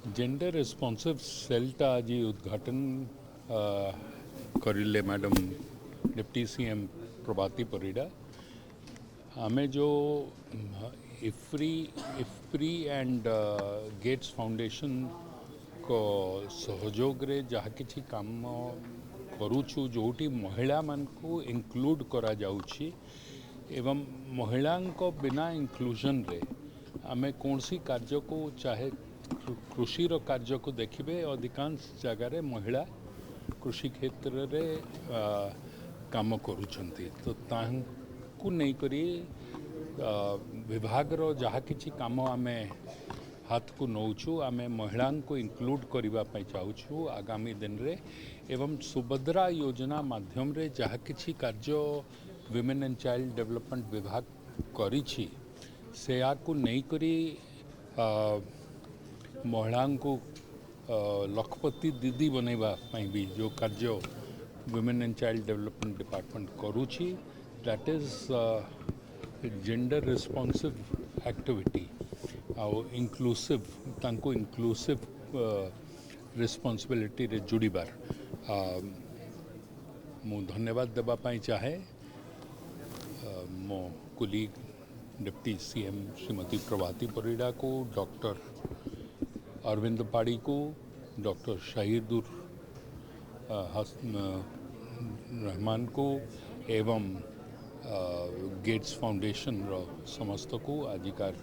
Gender responsive सेलटा आज उद्घाटन करिले मैडम डिप्टी सीएम प्रभाती परिडा आमे जो इफ्री एंड गेट्स फाउंडेशन को सहयोग रे जहाँ किछि काम करूछु जोटी महिला मान को इंक्लूड करा जाउछि एवं महिला को बिना इंक्लूजन रे आमे कौनसी कार्य को चाहे कृषिर कार्य को देखिए अधिकांश जगार महिला कृषि क्षेत्र रे काम करुछंती तो तांकु नहीं करी विभाग रो जहाँ किछि काम आमे हाथ को नौछु आमे महिला को इंक्लूड करबा पई चाहूछु आगामी दिन रे एवं सुभद्रा योजना माध्यम रे जहाँ किछि कार्य विमेन एंड चाइल्ड डेवलपमेंट विभाग करिछि से आकु नहीं करी महिला को लखपति दीदी बनैबा भी जो कार्य women and child development department करुछि that is gender responsive activity आउ इंक्लूसिव तांको इंक्लूसिव रिस्पॉन्सिबिलिटी रे जुड़ीबार मु धन्यवाद देबा पई चाहे मो colleague deputy CM Shrimati Prabhati Parida को डॉक्टर अरविंद पाड़ी को डॉक्टर शाहिदुर रहमान को एवं गेट्स फाउंडेशन रो समस्त को आजिकार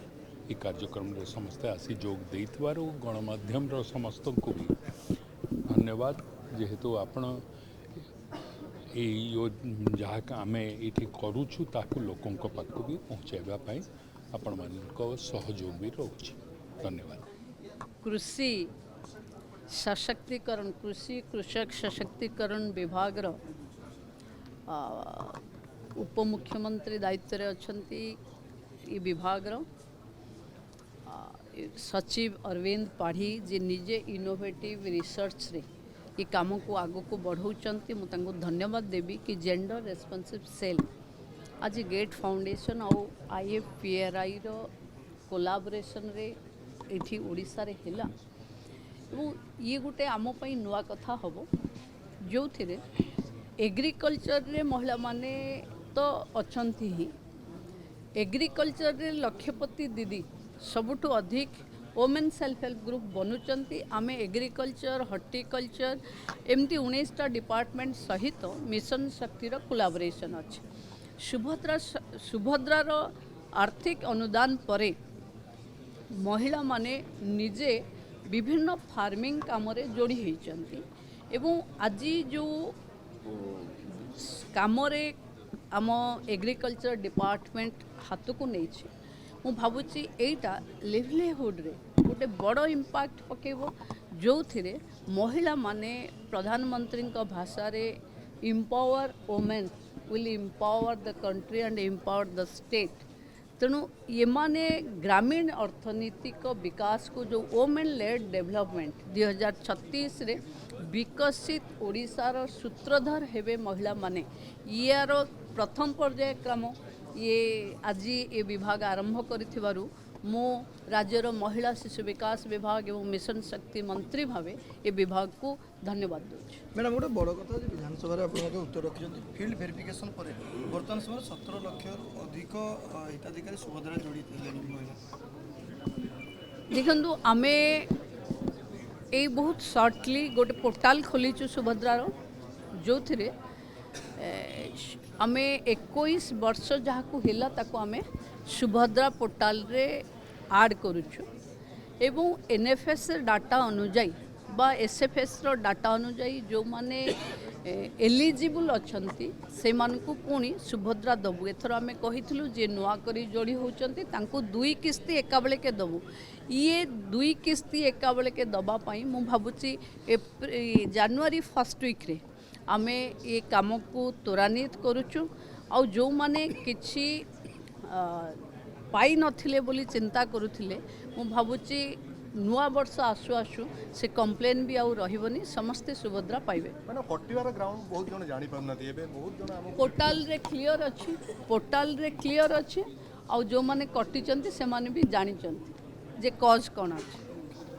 ये कार्यक्रम रे समस्ते आसी जोग देइथवारु गणमाध्यम रो समस्त को भी धन्यवाद जेहेतु आपण जहाँ आमे ये करूछु ताकू लोकों पाखु भी पहुँचाइबा पई आपण मानक सहयोग भी रोचे धन्यवाद। कृषि सशक्तिकरण कृषि कृषक सशक्तिकरण विभाग उपमुख्यमंत्री दायित्व अच्छी ये विभाग सचिव अरविंद पाढ़ी जी निजे इनोवेटिव रिसर्च रे ये काम को आग को बढ़ाऊँच मुझे धन्यवाद देवी कि जेंडर रेस्पॉन्सिव सेल आज गेट फाउंडेशन और IFPRI रो कोलाबोरेशन रे एठी ओडिशा रे हैला ये गोटे आम पई नुआ कथा हबो जो थिरे एग्रीकल्चर रे महिला माने तो अछंती ही एग्रीकल्चर रे लक्षपति दीदी सबुठु अधिक वोमेन सेल्फ हेल्प ग्रुप बनुचंती आमे एग्रीकल्चर हॉर्टिकल्चर एमती 19टा डिपार्टमेंट सहित मिशन शक्ति रो कोलाबोरेशन अछि सुभद्रार आर्थिक अनुदान परे महिला माने निजे विभिन्न फार्मिंग काम रे जोड़ी होइचंती एवं आज जो काम रे आम एग्रीकल्चर डिपार्टमेंट हाथ को नहीं छे मु भावुची एटा लिवलीहुड रे गोटे बड़ इम्पैक्ट पकेबो जो थिरे महिला माने प्रधानमंत्री भाषा रे empower women will empower the country and empower the state तेणु ये माने ग्रामीण अर्थनीतिक विकास को जो वुमेन लेड डेवलपमेंट 2036 रे विकसित ओडिशार सूत्रधर हेबे महिला माने यार प्रथम पर्याय क्रम ये आज ये विभाग आरंभ करिथिबारु मो राज्यर महिला शिशु विकास विभाग एवं मिशन शक्ति मंत्री भावे ये विभाग को धन्यवाद दूची। मैडम गोटे बड़ कथा विधानसभा आप उत्तर रखिंट फील्ड वेरिफिकेशन पर बर्तमान समय 17 लाख अधिक हिताधिकारी सुभद्रा जोड़ी देखु आमे ये बहुत सर्टली गोटे पोर्टाल खोलीचु सुभद्रार जो थिरे आमे 21 वर्ष जहाँ को हिला ताको आमे सुभद्रा पोर्टाल रे आड करुछु एवं NFS डाटा अनुजाई बा SFS रो डाटा अनुजाई जो माने एलिजिबल अछंती से मान को पुणी सुभद्रा दबु एथर आमे कहिथलु जे नुआ करी जोड़ी होचंती तांको 2 किस्ती एका बेले के दबु ये 2 किस्ती एका बेले के दबा पाई मु भाबुची जनवरी 1st वीक रे आमे ये काम को त्वरान्वित करुछु आ जो माने किछि पाई नथिले बोली चिंता करुथिले मु भाबुची नुआ वर्ष आसु आसु से कंप्लेन भी आउ रहिबनी समस्ते सुभद्रा पाइबे माने कटिवार ग्राउंड बहुत जण जानि पाउनाती एबे बहुत जण पोर्टाल रे क्लियर अछि आ जो माने कटिचंती से माने भी जानिचंती जे कॉज कोन अछि।